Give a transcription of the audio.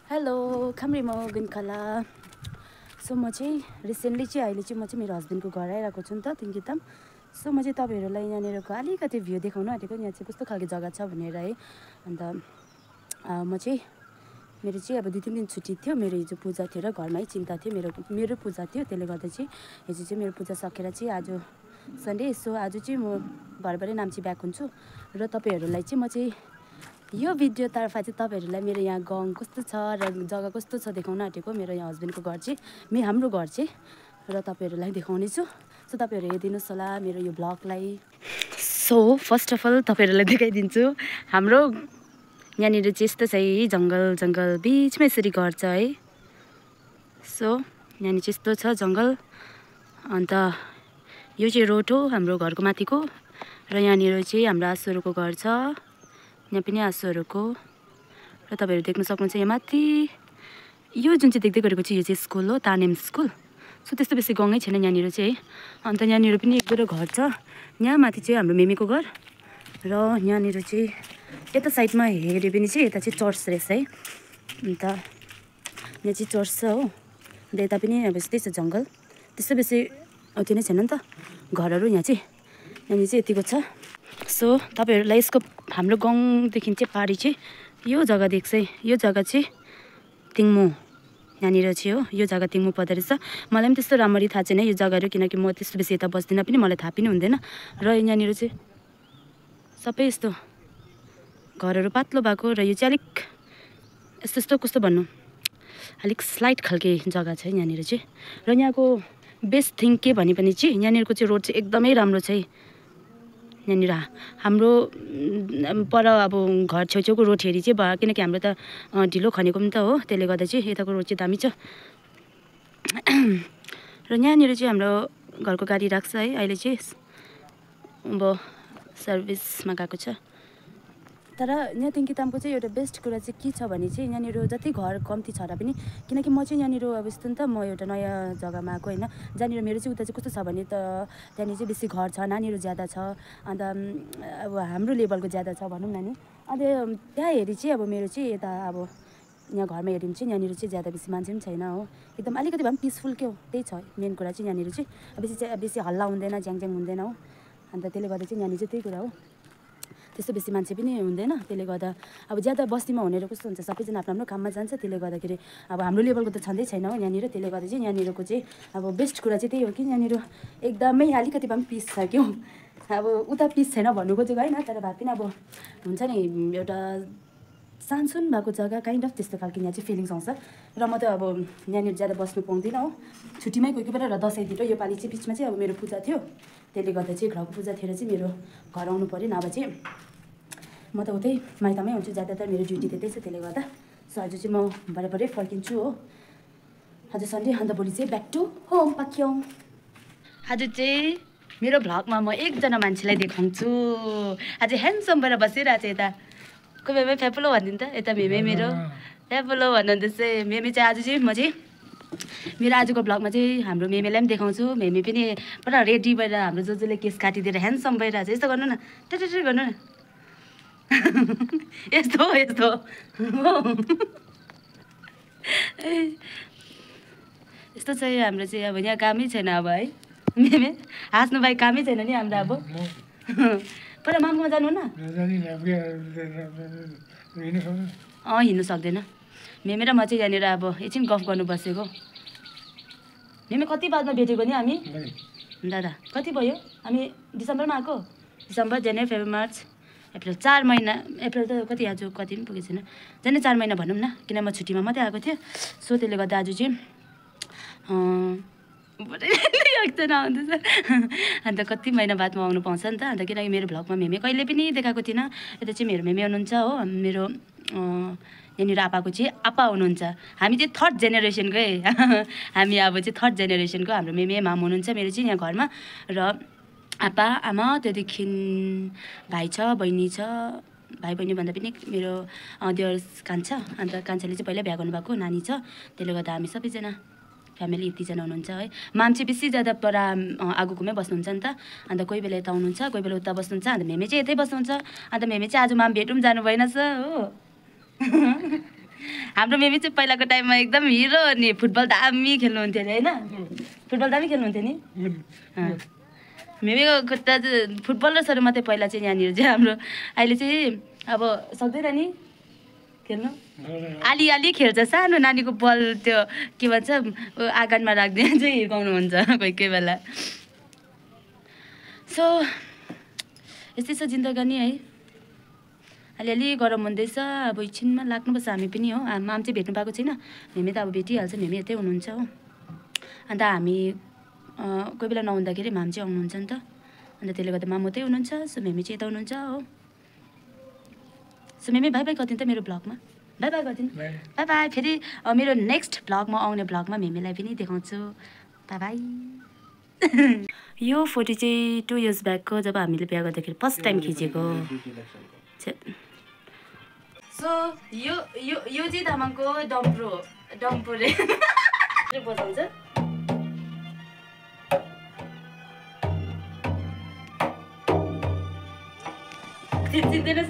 hello खामरीमा बिनखला so म चाहिँ recently चाहिँ अहिले चाहिँ म चाहिँ मेरो हस्बेन्डको घर आइरहेको छु नि त तिङकिताम सो म चाहिँ तपाईँहरूलाई यहाँनिरको अलिकति भ्यू देखाउनु आँटेको यहाँ चाहिँ कस्तो खालको जग्गा छ भनेर है अन्त म चाहिँ मेरो चाहिँ अब 2-3 दिन छुट्टी थियो मेरो हिजो पूजा थियो र घरमै चिन्ता थियो मेरो पूजा थियो त्यसले गर्दा चाहिँ हिजो चाहिँ मेरो पूजा सकेर चाहिँ आज सन्डे सो आज चाहिँ म घरबाटै नाम्ची ब्याक हुन्छु र तपाईँहरूलाई चाहिँ म चाहिँ यो भिडियो तर्फ चाहिँ तपाईँहरूलाई मेरो यहाँ गाउँ कस्तो छ र जग्गा कस्तो छ देखाउन आँटेको मेरो यहाँ हस्बेन्डको घर चाहिँ हाम्रो घर चाहिँ र तपाईँहरूलाई देखाउने छु सो तपाईँहरू हेरिदिनुहोस् होला मेरो यो ब्लगलाई सो फर्स्ट अफ अल तपाईँहरूलाई देखाइदिन्छु हाम्रो यहाँनिर चाहिँ यस्तो छ है जङ्गल बिचमा यसरी घर छ है सो यहाँनिर चाहिँ यस्तो छ जङ्गल अन्त यो चाहिँ रोड हो हाम्रो घरको माथिको र यहाँनिर चाहिँ हाम्रो आसूहरूको घर छ यहाँ पनि आसूहरूको र तपाईँहरू देख्न सक्नुहुन्छ यहाँ माथि यो जुन चाहिँ देख्दै गरेको चाहिँ यो चाहिँ स्कुल हो तानेम स्कुल सो त्यस्तो बेसी गाउँै छैन यहाँनिर चाहिँ है अन्त यहाँनिर पनि एक दुईवटा घर छ यहाँ माथि चाहिँ हाम्रो मेमीको घर र यहाँनिर चाहिँ यता साइडमा हेऱ्यो भने चाहिँ यता चाहिँ चर्च रहेछ है अन्त यहाँ चाहिँ चर्च छ हो अन्त यता पनि अब यस्तै छ जङ्गल त्यस्तो बेसी त्यो नै छैन नि त घरहरू यहाँ चाहिँ यतिको छ सो तपाईँहरूलाई यसको हाम्रो गाउँदेखि चाहिँ पारी चाहिँ यो जग्गा देख्छ है यो जग्गा चाहिँ तिङमु यहाँनिर चाहिँ हो यो जग्गा तिङमु पर्दो रहेछ मलाई पनि त्यस्तो राम्ररी थाहा छैन यो जग्गाहरू किनकि म त्यस्तो बेसी यता बस्दिनँ पनि मलाई थाहा पनि हुँदैन र यहाँनिर चाहिँ सबै यस्तो घरहरू पातलो भएको र यो चाहिँ अलिक यस्तो कस्तो भन्नु अलिक स्लाइट खालके जग्गा छ यहाँनिर चाहिँ र यहाँको बेस्ट थिङ के भने पनि चाहिँ यहाँनिरको चाहिँ रोड चाहिँ एकदमै राम्रो छ है यहाँनिर हाम्रो पर अब घर छेउछेउको रोड हेरी चाहिँ भयो किनकि हाम्रो त ढिलो खनेको पनि त हो त्यसले गर्दा चाहिँ यताको रोड चाहिँ दामी छ र यहाँनिर चाहिँ हाम्रो घरको गाडी राख्छ है अहिले चाहिँ अब सर्भिसमा गएको छ तर यहाँ तिङकितामको चाहिँ एउटा बेस्ट कुरा चाहिँ के छ भने चाहिँ यहाँनिर जति घर कम्ती छ र पनि किनकि म चाहिँ यहाँनिर अब यस्तो नि त म एउटा नयाँ जग्गामा आएको होइन जहाँनिर मेरो चाहिँ उता चाहिँ कस्तो छ भने त त्यहाँनिर चाहिँ बेसी घर छ नानीहरू ज्यादा छ अन्त अब हाम्रो लेभलको ज्यादा छ भनौँ न नि अन्त त्यहाँ हेरी चाहिँ अब मेरो चाहिँ यता अब यहाँ घरमा हेऱ्यो भने चाहिँ यहाँनिर चाहिँ ज्यादा बेसी मान्छे पनि छैन हो एकदम अलिकति भए पनि पिसफुल के हो त्यही छ मेन कुरा चाहिँ यहाँनिर चाहिँ बेसी हल्ला हुँदैन ज्याङ हुँदैन हो अन्त त्यसले गर्दा चाहिँ यहाँनिर चाहिँ त्यही कुरा हो त्यस्तो बेसी मान्छे पनि हुँदैन त्यसले गर्दा अब ज्यादा बस्तीमा हुनेर कस्तो हुन्छ सबैजना आफ्नो आफ्नो काममा जान्छ त्यसले गर्दाखेरि अब हाम्रो लेभलको त छँदै छैन हो यहाँनिर त्यसले गर्दा चाहिँ यहाँनिरको चाहिँ अब बेस्ट कुरा चाहिँ त्यही हो कि यहाँनिर एकदमै अलिकति भए पनि पिस छ क्या अब उता पिस छैन भन्नु खोजेको होइन तर भए पनि अब हुन्छ नि एउटा सानसुन भएको जग्गा काइन्ड अफ त्यस्तो खालको यहाँ चाहिँ फिलिङ्स आउँछ र म त अब यहाँनिर ज्यादा बस्नु पाउँदिनँ हो छुट्टीमै कोही बेला र दसैँतिर योपालि चाहिँ बिचमा चाहिँ अब मेरो पूजा थियो त्यसले गर्दा चाहिँ घरको पूजा थिएर चाहिँ मेरो घर आउनु पऱ्यो नभए चाहिँ म त उतै माइतमै हुन्छु ज्यादातर मेरो ड्युटी त्यतै छ त्यसले गर्दा सो आज चाहिँ म भरे फर्किन्छु हो आज सन्डे अन्त भोलि चाहिँ ब्याक टु होम पाक्यौँ आज चाहिँ मेरो भ्लगमा म एकजना मान्छेलाई देखाउँछु आज ह्यान्डसम भएर बसिरहेको छ यता कोही बेला फेपुलो भनिदिनु त यता मेमे मेरो फेपुलो भन्नुहुँदैछ मेमे चाहिँ आज चाहिँ म चाहिँ मेरो आजको ब्लगमा चाहिँ हाम्रो मेमेलाई पनि देखाउँछु मेमे पनि पुरा रेडी भएर हाम्रो जसले केस काटिदिएर ह्यान्डसम भइरहेको छ यस्तो गर्नु न टेटेटे गर्नु न यस्तो यस्तो चाहिँ हाम्रो चाहिँ अब यहाँ कामै छैन अब है मेमे हाँस्नु बाहेक कामै छैन नि हाम्रो अब पहिला मामुमा जानु न हिँड्नु सक्दैन मेमे र म चाहिँ यहाँनिर अब एकछिन गफ गर्नु बसेको मेमे कति बादमा भेटेको नि हामी दादा कति भयो हामी डिसेम्बरमा आएको डिसेम्बर जनवरी फेब्रुअरी मार्च अप्रिल 4 महिना अप्रिल त कति आज कति पनि पुगेको छैन झन् 4 महिना भनौँ न किन म छुट्टीमा मात्रै आएको थिएँ सो त्यसले गर्दा आज चाहिँ एकजना आउँदैछ अन्त कति महिना बादमा आउनु पाउँछ नि त अन्त किनकि मेरो भ्लगमा मेमे कहिले पनि देखाएको थिइनँ यता चाहिँ मेरो मेमे हुनुहुन्छ हो मेरो यहाँनिर आपाको चाहिँ आपा हुनुहुन्छ हामी चाहिँ 3rd जेनेरेसनकै हामी अब चाहिँ 3rd जेनेरेसनको हाम्रो मेमे माम हुनुहुन्छ मेरो चाहिँ यहाँ घरमा र आपा आमा त्यहाँदेखि भाइ छ बहिनी छ भाइ बहिनी भन्दा पनि मेरो देवर कान्छा अन्त कान्छाले चाहिँ पहिला बिहा गर्नुभएको नानी छ त्यसले गर्दा हामी सबैजना फ्यामिली यतिजना हुनुहुन्छ है माम चाहिँ बेसी ज्यादा पर आगोकोमै बस्नुहुन्छ नि त अन्त कोही बेला यता आउनुहुन्छ कोही बेला उता बस्नुहुन्छ अन्त मेमे चाहिँ यतै बस्नुहुन्छ अन्त मेमे चाहिँ आज माम भेटौँ जानु भएन छ हो हाम्रो मेमी चाहिँ पहिलाको टाइममा एकदम हिरो नि फुटबल दामी खेल्नुहुन्थ्यो अरे होइन फुटबल दामी खेल्नुहुन्थ्यो नि मेमीको खुट्टा चाहिँ फुटबलर्सहरू मात्रै पहिला चाहिँ यहाँनिर चाहिँ हाम्रो अहिले चाहिँ अब सक्दैन नि खेल्नु अलि खेल्छ सानो नानीको बल त्यो के भन्छ आँगनमा राख्दैन चाहिँ हिर्काउनुहुन्छ कोही कोही बेला सो यस्तै छ जिन्दगानी है अलिअलि गरम हुँदैछ अब एकछिनमा लाग्नुपर्छ हामी पनि हो माम चाहिँ भेट्नु पाएको छैन मेमी त अब भेटिहाल्छ मेमी यतै हुनुहुन्छ हो अन्त हामी कोही बेला नहुँदाखेरि माम चाहिँ आउनुहुन्छ नि त अन्त त्यसले गर्दा माम उतै हुनुहुन्छ सो मेमी चाहिँ यता हुनुहुन्छ हो सो मेमी बाई बाई गरिदिनु त मेरो ब्लगमा बाई बाई गरिदिनु बाई बाई फेरि मेरो नेक्स्ट ब्लगमा आउने ब्लगमा मेमीलाई पनि देखाउँछु बाई बाई यो फोटो चाहिँ 2 इयर्स ब्याकको जब हामीले बिहा गर्दाखेरि फर्स्ट टाइम खिचेको सो यो चाहिँ तामाङको डम्पो रे बजाउँछ चिन्दैन